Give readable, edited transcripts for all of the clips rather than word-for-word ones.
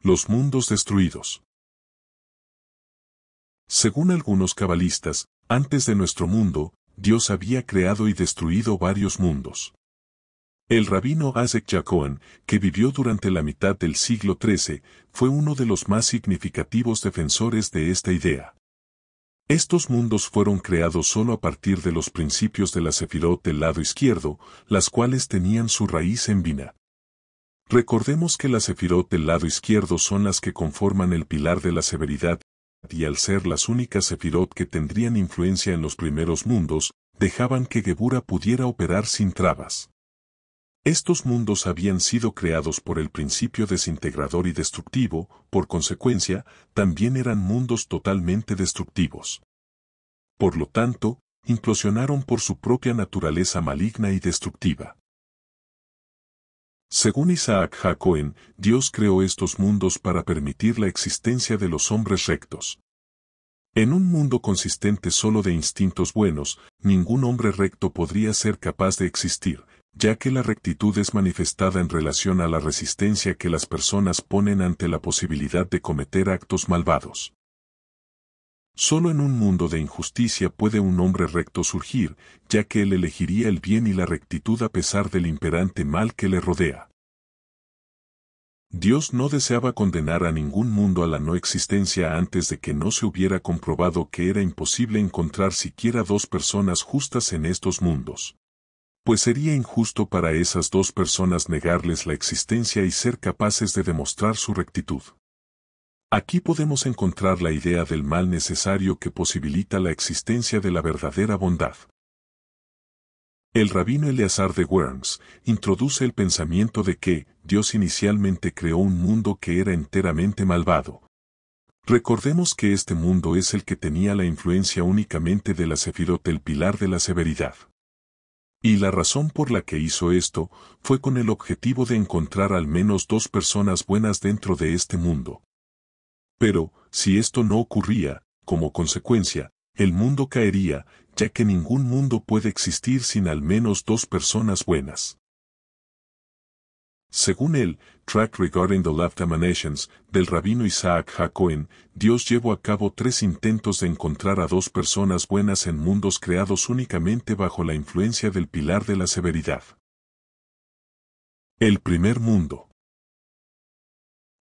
Los mundos destruidos. Según algunos cabalistas, antes de nuestro mundo, Dios había creado y destruido varios mundos. El rabino Isaac Jacob, que vivió durante la mitad del siglo XIII, fue uno de los más significativos defensores de esta idea. Estos mundos fueron creados solo a partir de los principios de la Sefirot del lado izquierdo, las cuales tenían su raíz en Binah. Recordemos que las Sefirot del lado izquierdo son las que conforman el pilar de la severidad, y al ser las únicas Sefirot que tendrían influencia en los primeros mundos, dejaban que Gebura pudiera operar sin trabas. Estos mundos habían sido creados por el principio desintegrador y destructivo, por consecuencia, también eran mundos totalmente destructivos. Por lo tanto, implosionaron por su propia naturaleza maligna y destructiva. Según Isaac Jacob, Dios creó estos mundos para permitir la existencia de los hombres rectos. En un mundo consistente solo de instintos buenos, ningún hombre recto podría ser capaz de existir, ya que la rectitud es manifestada en relación a la resistencia que las personas ponen ante la posibilidad de cometer actos malvados. Solo en un mundo de injusticia puede un hombre recto surgir, ya que él elegiría el bien y la rectitud a pesar del imperante mal que le rodea. Dios no deseaba condenar a ningún mundo a la no existencia antes de que no se hubiera comprobado que era imposible encontrar siquiera dos personas justas en estos mundos. Pues sería injusto para esas dos personas negarles la existencia y ser capaces de demostrar su rectitud. Aquí podemos encontrar la idea del mal necesario que posibilita la existencia de la verdadera bondad. El rabino Eleazar de Worms introduce el pensamiento de que Dios inicialmente creó un mundo que era enteramente malvado. Recordemos que este mundo es el que tenía la influencia únicamente de la Sefirot, el pilar de la severidad. Y la razón por la que hizo esto fue con el objetivo de encontrar al menos dos personas buenas dentro de este mundo. Pero, si esto no ocurría, como consecuencia, el mundo caería, ya que ningún mundo puede existir sin al menos dos personas buenas. Según el Tract Regarding the Left Emanations del rabino Isaac Jacob, Dios llevó a cabo 3 intentos de encontrar a 2 personas buenas en mundos creados únicamente bajo la influencia del pilar de la severidad. El primer mundo.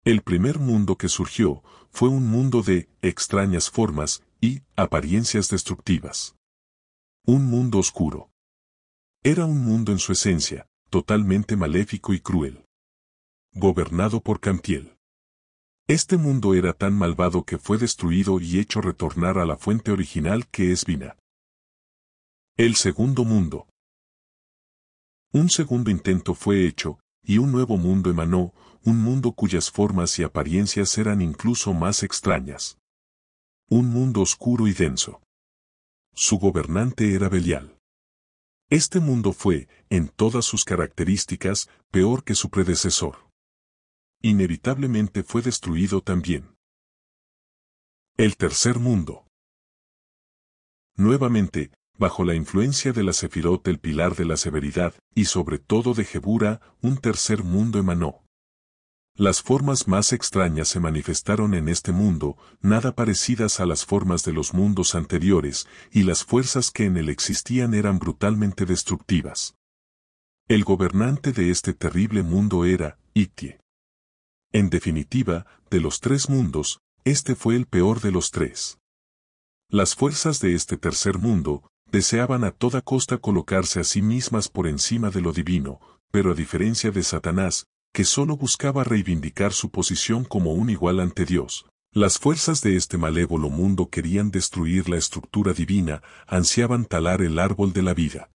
El primer mundo que surgió fue un mundo de extrañas formas y apariencias destructivas. Un mundo oscuro. Era un mundo en su esencia, totalmente maléfico y cruel. Gobernado por Cantiel. Este mundo era tan malvado que fue destruido y hecho retornar a la fuente original que es Binah. El segundo mundo. Un segundo intento fue hecho, y un nuevo mundo emanó, un mundo cuyas formas y apariencias eran incluso más extrañas. Un mundo oscuro y denso. Su gobernante era Belial. Este mundo fue, en todas sus características, peor que su predecesor. Inevitablemente fue destruido también. El tercer mundo. Nuevamente, bajo la influencia de la Sefirot del pilar de la severidad, y sobre todo de Gebura, un tercer mundo emanó. Las formas más extrañas se manifestaron en este mundo, nada parecidas a las formas de los mundos anteriores, y las fuerzas que en él existían eran brutalmente destructivas. El gobernante de este terrible mundo era Ictie. En definitiva, de los 3 mundos, este fue el peor de los 3. Las fuerzas de este tercer mundo deseaban a toda costa colocarse a sí mismas por encima de lo divino, pero a diferencia de Satanás, que solo buscaba reivindicar su posición como un igual ante Dios, las fuerzas de este malévolo mundo querían destruir la estructura divina, ansiaban talar el árbol de la vida.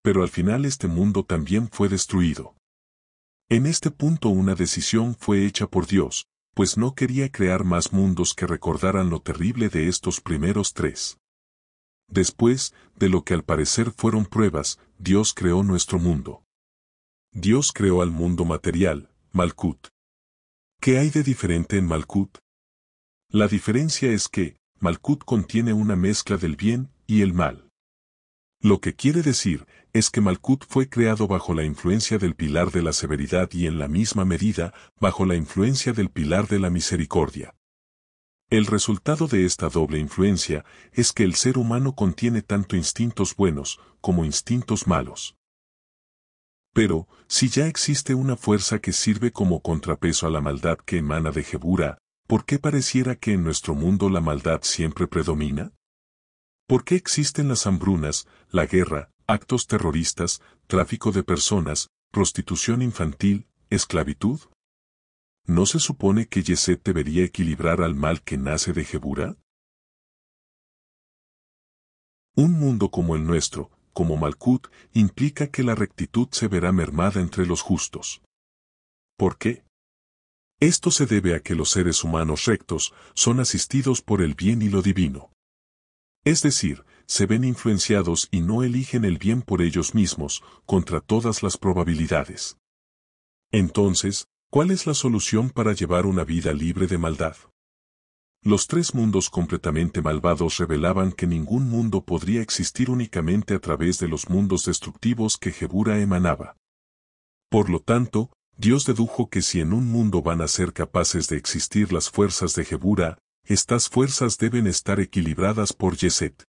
Pero al final este mundo también fue destruido. En este punto una decisión fue hecha por Dios, pues no quería crear más mundos que recordaran lo terrible de estos primeros 3. Después, de lo que al parecer fueron pruebas, Dios creó nuestro mundo. Dios creó al mundo material, Malkut. ¿Qué hay de diferente en Malkut? La diferencia es que, Malkut contiene una mezcla del bien y el mal. Lo que quiere decir es que Malkut fue creado bajo la influencia del pilar de la severidad y en la misma medida bajo la influencia del pilar de la misericordia. El resultado de esta doble influencia es que el ser humano contiene tanto instintos buenos como instintos malos. Pero, si ya existe una fuerza que sirve como contrapeso a la maldad que emana de Geburah, ¿por qué pareciera que en nuestro mundo la maldad siempre predomina? ¿Por qué existen las hambrunas, la guerra, actos terroristas, tráfico de personas, prostitución infantil, esclavitud? ¿No se supone que Yeset debería equilibrar al mal que nace de Geburah? Un mundo como el nuestro, como Malkut, implica que la rectitud se verá mermada entre los justos. ¿Por qué? Esto se debe a que los seres humanos rectos son asistidos por el bien y lo divino. Es decir, se ven influenciados y no eligen el bien por ellos mismos, contra todas las probabilidades. Entonces, ¿cuál es la solución para llevar una vida libre de maldad? Los tres mundos completamente malvados revelaban que ningún mundo podría existir únicamente a través de los mundos destructivos que Geburah emanaba. Por lo tanto, Dios dedujo que si en un mundo van a ser capaces de existir las fuerzas de Geburah, estas fuerzas deben estar equilibradas por Yeset.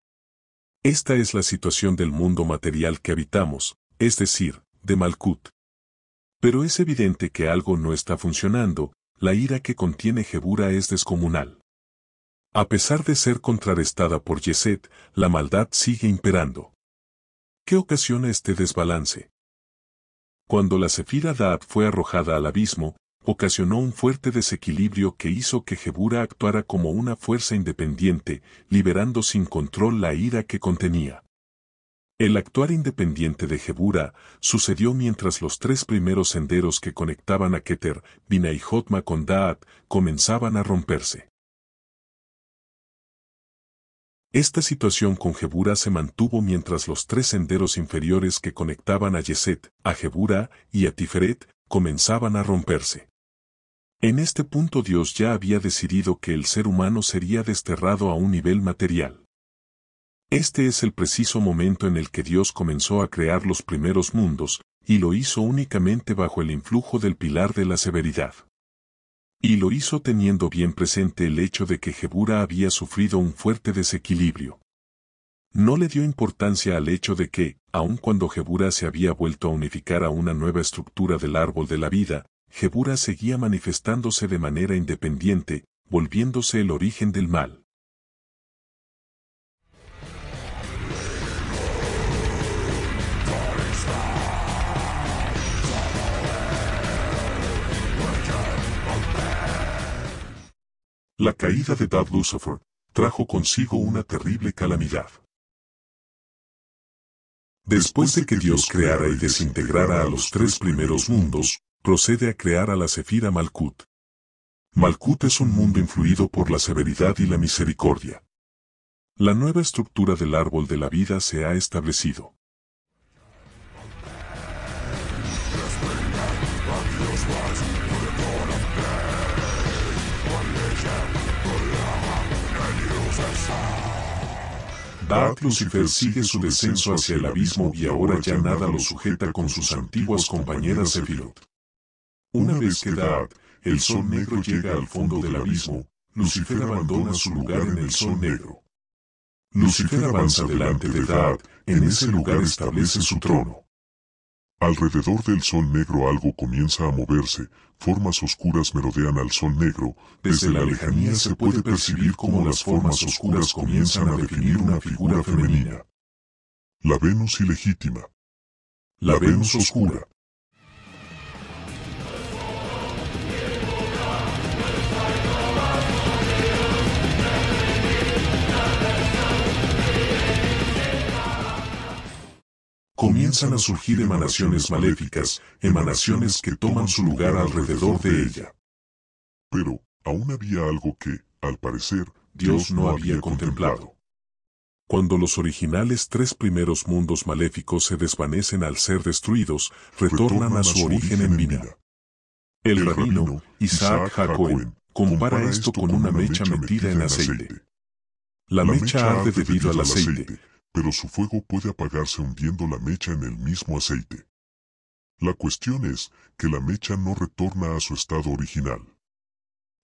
Esta es la situación del mundo material que habitamos, es decir, de Malkut. Pero es evidente que algo no está funcionando, la ira que contiene Geburah es descomunal. A pesar de ser contrarrestada por Yeset, la maldad sigue imperando. ¿Qué ocasiona este desbalance? Cuando la Sefira Da'at fue arrojada al abismo, ocasionó un fuerte desequilibrio que hizo que Geburah actuara como una fuerza independiente, liberando sin control la ira que contenía. El actuar independiente de Geburah sucedió mientras los tres primeros senderos que conectaban a Keter, Bina y Jotma con Da'at comenzaban a romperse. Esta situación con Geburah se mantuvo mientras los tres senderos inferiores que conectaban a Yeset, a Geburah y a Tiferet comenzaban a romperse. En este punto Dios ya había decidido que el ser humano sería desterrado a un nivel material. Este es el preciso momento en el que Dios comenzó a crear los primeros mundos, y lo hizo únicamente bajo el influjo del pilar de la severidad. Y lo hizo teniendo bien presente el hecho de que Geburah había sufrido un fuerte desequilibrio. No le dio importancia al hecho de que, aun cuando Geburah se había vuelto a unificar a una nueva estructura del árbol de la vida, Geburah seguía manifestándose de manera independiente, volviéndose el origen del mal. La caída de Dad Lucifer trajo consigo una terrible calamidad. Después de que Dios creara y desintegrara a los tres primeros mundos, procede a crear a la Sefira Malkut. Malkut es un mundo influido por la severidad y la misericordia. La nueva estructura del árbol de la vida se ha establecido. Da'at Lucifer sigue su descenso hacia el abismo y ahora ya nada lo sujeta con sus antiguas compañeras Sefirot. Una vez que Da'at, el sol negro, llega al fondo del abismo, Lucifer abandona su lugar en el sol negro. Lucifer avanza delante de Da'at, en ese lugar establece su trono. Alrededor del sol negro algo comienza a moverse, formas oscuras merodean al sol negro, desde la lejanía se puede percibir cómo las formas oscuras comienzan a definir una figura femenina. La Venus ilegítima. La Venus oscura. Comienzan a surgir emanaciones maléficas, emanaciones que toman su lugar alrededor de ella. Pero, aún había algo que, al parecer, Dios no había contemplado. Cuando los originales tres primeros mundos maléficos se desvanecen al ser destruidos, retornan a su origen en Bina. El rabino Isaac HaKohen compara esto con una mecha metida en aceite. La mecha arde debido al aceite, pero su fuego puede apagarse hundiendo la mecha en el mismo aceite. La cuestión es que la mecha no retorna a su estado original.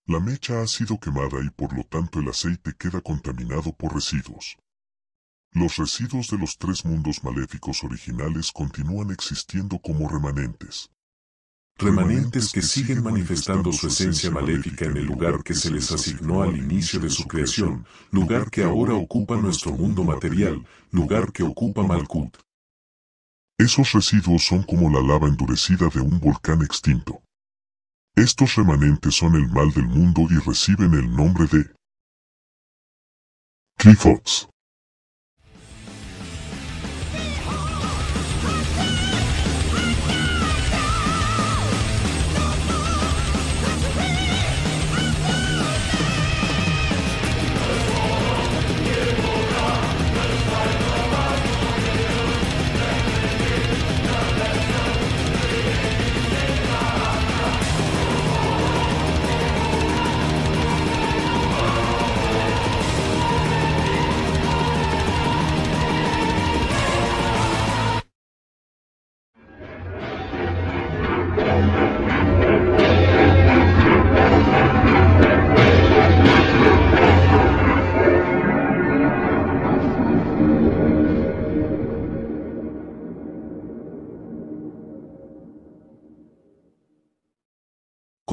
La mecha ha sido quemada y por lo tanto el aceite queda contaminado por residuos. Los residuos de los tres mundos maléficos originales continúan existiendo como remanentes. Remanentes que siguen manifestando su esencia maléfica en el lugar que se les asignó al inicio de su creación, lugar que ahora ocupa nuestro mundo material, lugar que ocupa Malkuth. Esos residuos son como la lava endurecida de un volcán extinto. Estos remanentes son el mal del mundo y reciben el nombre de Qliphotts.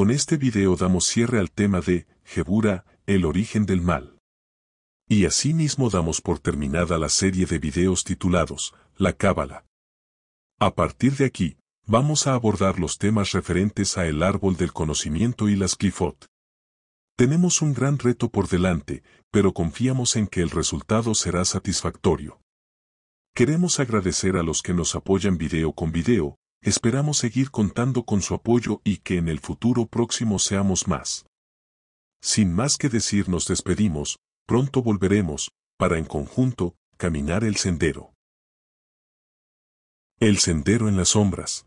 Con este video damos cierre al tema de Geburah, el origen del mal. Y asimismo damos por terminada la serie de videos titulados La Cábala. A partir de aquí, vamos a abordar los temas referentes a el árbol del conocimiento y las Qliphotts. Tenemos un gran reto por delante, pero confiamos en que el resultado será satisfactorio. Queremos agradecer a los que nos apoyan video con video. Esperamos seguir contando con su apoyo y que en el futuro próximo seamos más. Sin más que decir, nos despedimos, pronto volveremos, para en conjunto, caminar el sendero. El sendero en las sombras.